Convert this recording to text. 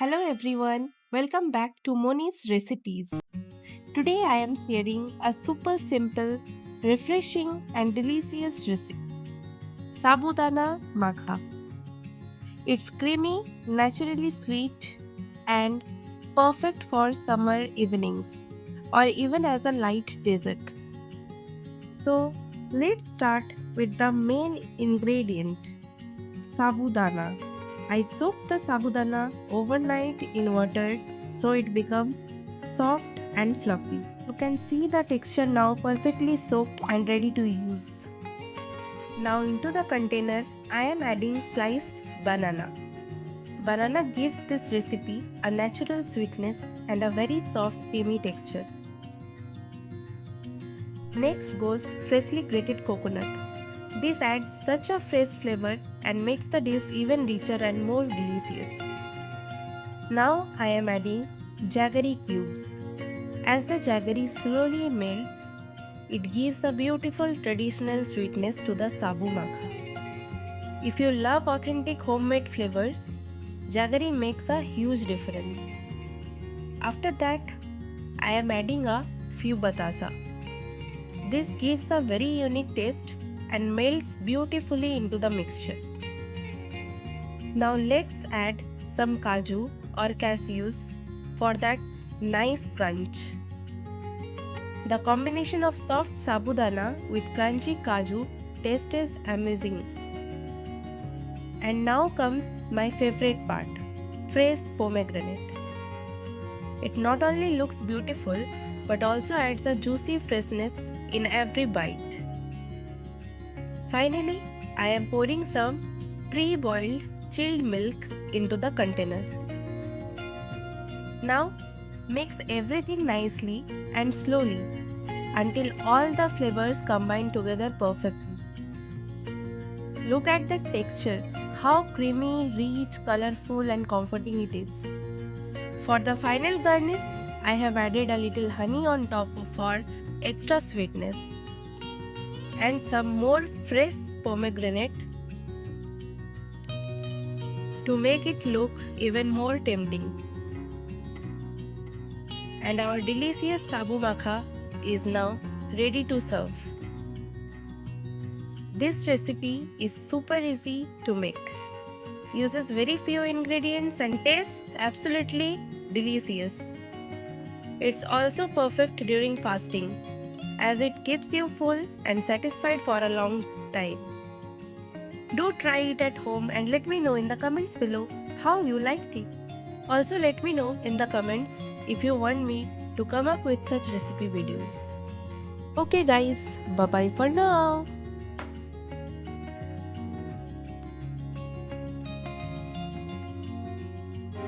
Hello everyone, welcome back to MONI'S recipes. Today I am sharing a super simple, refreshing and delicious recipe, Sabudana Makha. It's creamy, naturally sweet and perfect for summer evenings or even as a light dessert. So let's start with the main ingredient, Sabudana. I soak the sabudana overnight in water so it becomes soft and fluffy. You can see the texture now perfectly soaked and ready to use. Now into the container I am adding sliced banana. Banana gives this recipe a natural sweetness and a very soft creamy texture. Next goes freshly grated coconut. This adds such a fresh flavor and makes the dish even richer and more delicious. Now I am adding jaggery cubes. As the jaggery slowly melts, it gives a beautiful traditional sweetness to the Sabu Makha. If you love authentic homemade flavors, jaggery makes a huge difference. After that, I am adding a few batasa. This gives a very unique taste and melts beautifully into the mixture. Now let's add some kaju or cashews for that nice crunch. The combination of soft sabudana with crunchy kaju taste is amazing. And now comes my favorite part, fresh pomegranate. It not only looks beautiful but also adds a juicy freshness in every bite. Finally, I am pouring some pre-boiled chilled milk into the container. Now, mix everything nicely and slowly until all the flavors combine together perfectly. Look at the texture, how creamy, rich, colorful and comforting it is. For the final garnish, I have added a little honey on top for extra sweetness and some more fresh pomegranate to make it look even more tempting. And our delicious Sabu Makha is now ready to serve. This recipe is super easy to make, uses very few ingredients and tastes absolutely delicious. It's also perfect during fasting, as it keeps you full and satisfied for a long time. Do try it at home and let me know in the comments below how you liked it. Also let me know in the comments if you want me to come up with such recipe videos. Okay guys, bye bye for now.